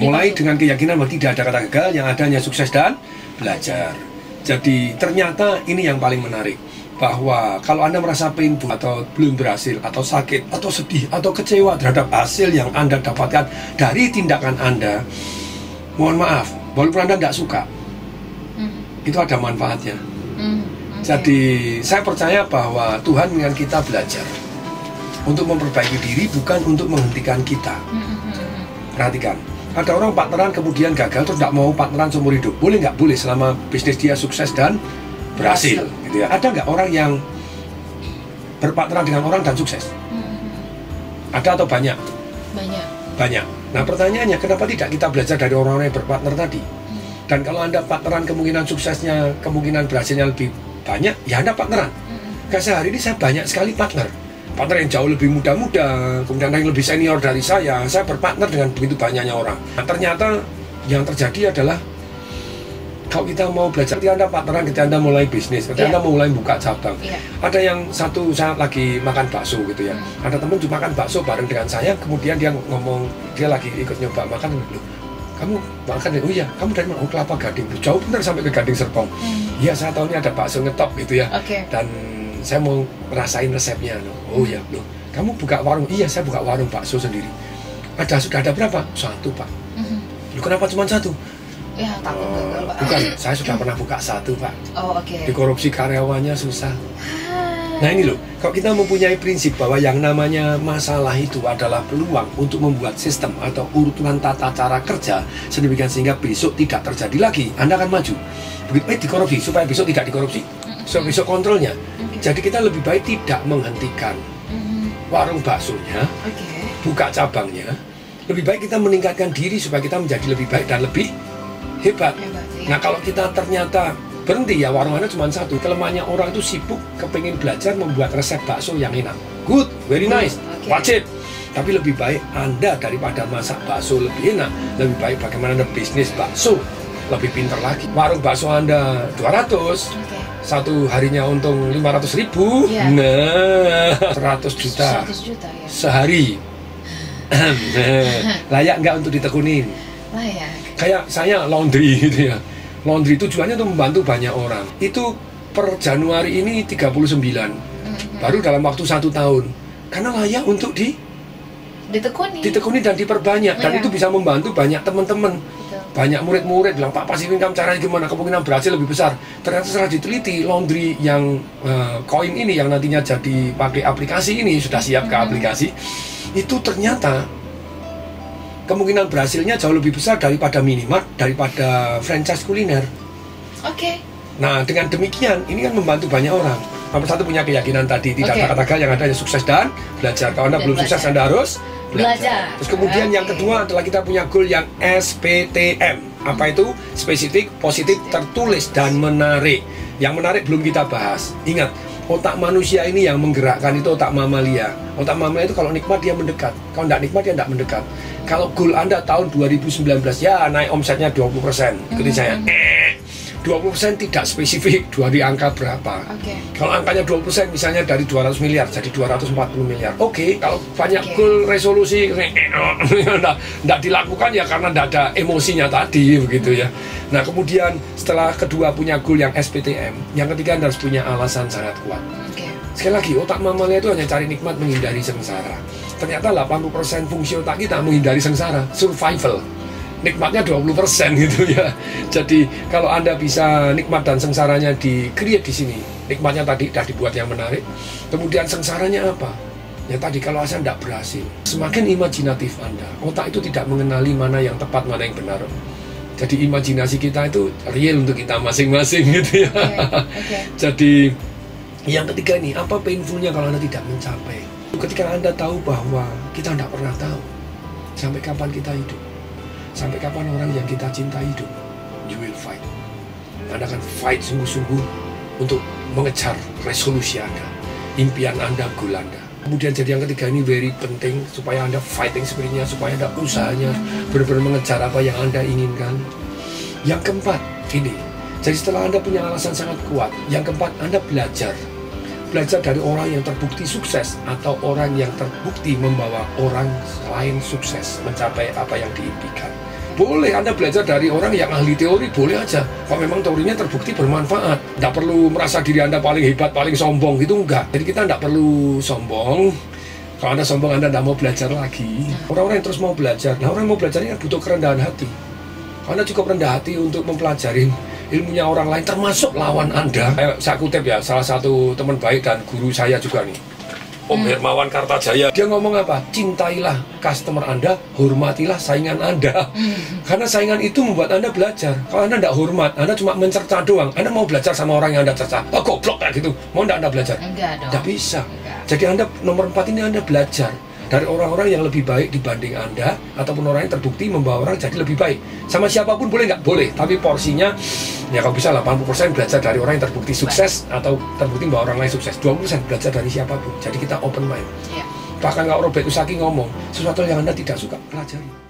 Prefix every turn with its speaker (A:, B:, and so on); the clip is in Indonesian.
A: Mulai dengan keyakinan bahwa tidak ada kata gagal, yang adanya sukses dan belajar. Jadi ternyata ini yang paling menarik, bahwa kalau Anda merasa painful atau belum berhasil, atau sakit, atau sedih, atau kecewa terhadap hasil yang Anda dapatkan dari tindakan Anda, mohon maaf, walaupun Anda tidak suka, itu ada manfaatnya. Jadi saya percaya bahwa Tuhan dengan kita belajar untuk memperbaiki diri, bukan untuk menghentikan kita. Perhatikan, ada orang partneran kemudian gagal terus tidak mau partneran seumur hidup. Boleh nggak? Boleh, selama bisnis dia sukses dan berhasil, gitu ya. Ada nggak orang yang berpartneran dengan orang dan sukses? Ada atau banyak? Banyak. Nah pertanyaannya, kenapa tidak kita belajar dari orang-orang yang berpartner tadi? Dan kalau Anda partneran, kemungkinan suksesnya, kemungkinan berhasilnya lebih banyak, ya Anda partneran. Kayak sehari ini saya banyak sekali partner yang jauh lebih muda-muda, kemudian yang lebih senior dari saya berpartner dengan begitu banyaknya orang. Nah, ternyata yang terjadi adalah kalau kita mau belajar, ketika Anda partneran, ketika Anda mulai bisnis, ketika Anda mulai buka cabang, ada yang satu saat lagi makan bakso gitu ya, ada teman cuma makan bakso bareng dengan saya, kemudian dia ngomong, dia lagi ikut nyoba makan, loh, kamu makan ya? Oh iya, kamu dari mana? Oh, Kelapa Gading, jauh bener sampai ke Gading Serpong. Iya, saya tahu ini ada bakso ngetop gitu ya, dan saya mau rasain resepnya. Oh ya, loh, kamu buka warung? Iya, saya buka warung bakso sendiri. Sudah ada berapa? 1, Pak. Loh, kenapa cuma 1?
B: Ya, takut gagal, Pak.
A: Bukan, saya sudah pernah buka 1, Pak.
B: Oh, oke.
A: Dikorupsi karyawannya susah. Nah ini loh, kalau kita mempunyai prinsip bahwa yang namanya masalah itu adalah peluang untuk membuat sistem atau urutan tata cara kerja sedemikian sehingga besok tidak terjadi lagi, Anda akan maju. Begitu dikorupsi, supaya besok tidak dikorupsi, supaya besok kontrolnya. Jadi kita lebih baik tidak menghentikan warung baksonya, buka cabangnya. Lebih baik kita meningkatkan diri supaya kita menjadi lebih baik dan lebih hebat. Nah kalau kita ternyata berhenti, ya warung Anda cuma 1. Kelemahannya orang itu sibuk kepingin belajar membuat resep bakso yang enak. Good, very nice, wajib. Tapi lebih baik Anda daripada masak bakso lebih enak, lebih baik bagaimana Anda bisnis bakso lebih pintar lagi. Warung bakso Anda 200, satu harinya untung 500.000, nah 100 juta,
B: ya.
A: Sehari. Layak nggak untuk ditekunin?
B: Layak.
A: Kayak saya laundry gitu ya. Laundry tujuannya untuk membantu banyak orang. Itu per Januari ini 39, baru dalam waktu 1 tahun. Karena layak untuk ditekuni dan diperbanyak. Dan itu bisa membantu banyak teman-teman. Banyak murid-murid bilang, Pak, passive income caranya gimana? Kemungkinan berhasil lebih besar. Ternyata setelah diteliti, laundry yang koin ini, yang nantinya jadi pakai aplikasi ini, sudah siap ke aplikasi, itu ternyata kemungkinan berhasilnya jauh lebih besar daripada minimart, daripada franchise kuliner. Nah, dengan demikian, ini kan membantu banyak orang. Nomor 1 punya keyakinan tadi, tidak ada kata gagal, yang ada sukses dan belajar. Kalau Anda belum sukses, Anda harus belajar. Terus kemudian yang kedua adalah kita punya goal yang SPTM. Apa itu? Spesifik, positif, tertulis, dan menarik. Yang menarik belum kita bahas. Ingat, otak manusia ini yang menggerakkan itu otak mamalia. Otak mamalia itu kalau nikmat dia mendekat, kalau tidak nikmat dia tidak mendekat. Kalau goal Anda tahun 2019 ya naik omsetnya 20%, ikuti saya. 20% tidak spesifik, dari angka berapa. Kalau angkanya 20% misalnya dari 200 miliar jadi 240 miliar. Kalau banyak goal resolusi tidak dilakukan ya karena tidak ada emosinya tadi begitu ya. Nah kemudian setelah kedua punya goal yang SPTM, yang ketiga Anda harus punya alasan sangat kuat. Sekali lagi, otak mamalia itu hanya cari nikmat, menghindari sengsara. Ternyata 80% fungsi otak kita menghindari sengsara, survival. Nikmatnya 20% gitu ya. Jadi kalau Anda bisa nikmat dan sengsaranya di-create di sini. Nikmatnya tadi sudah dibuat yang menarik. Kemudian sengsaranya apa? Ya tadi kalau saya tidak berhasil. Semakin imajinatif Anda, otak itu tidak mengenali mana yang tepat, mana yang benar. Jadi imajinasi kita itu real untuk kita masing-masing gitu ya. Jadi yang ketiga ini, apa painfulnya kalau Anda tidak mencapai? Ketika Anda tahu bahwa kita tidak pernah tahu sampai kapan kita hidup, sampai kapan orang yang kita cintai hidup, you will fight. Anda akan fight sungguh-sungguh untuk mengejar resolusi Anda, impian Anda, goal Anda. Kemudian jadi yang ketiga ini very penting, supaya Anda fighting spiritnya, supaya Anda usahanya benar-benar mengejar apa yang Anda inginkan. Yang keempat ini, jadi setelah Anda punya alasan sangat kuat, yang keempat Anda belajar dari orang yang terbukti sukses atau orang yang terbukti membawa orang lain sukses mencapai apa yang diimpikan. Boleh Anda belajar dari orang yang ahli teori, boleh aja. Kalau memang teorinya terbukti bermanfaat. Nggak perlu merasa diri Anda paling hebat, paling sombong, gitu enggak. Jadi kita nggak perlu sombong. Kalau Anda sombong, Anda nggak mau belajar lagi. Orang-orang yang terus mau belajar, nah orang yang mau belajar ini butuh kerendahan hati. Anda cukup rendah hati untuk mempelajari ilmunya orang lain, termasuk lawan Anda. Saya kutip ya, salah satu teman baik dan guru saya juga nih, Om Hermawan Kartajaya. Dia ngomong apa? Cintailah customer Anda, hormatilah saingan Anda. Karena saingan itu membuat Anda belajar. Kalau Anda tidak hormat, Anda cuma mencerca doang. Anda mau belajar sama orang yang Anda cerca. Oh, goblok kayak gitu. Mau tidak Anda belajar?
B: Enggak dong.
A: Tidak bisa.
B: Enggak.
A: Jadi Anda nomor 4 ini Anda belajar dari orang-orang yang lebih baik dibanding Anda, ataupun orang yang terbukti membawa orang jadi lebih baik. Sama siapapun boleh nggak? Boleh. Tapi porsinya, ya kalau bisa 80% belajar dari orang yang terbukti sukses, atau terbukti membawa orang lain sukses. 20% belajar dari siapapun. Jadi kita open mind.
B: Iya.
A: Bahkan kalau Robert Kiyosaki ngomong, sesuatu yang Anda tidak suka, pelajari.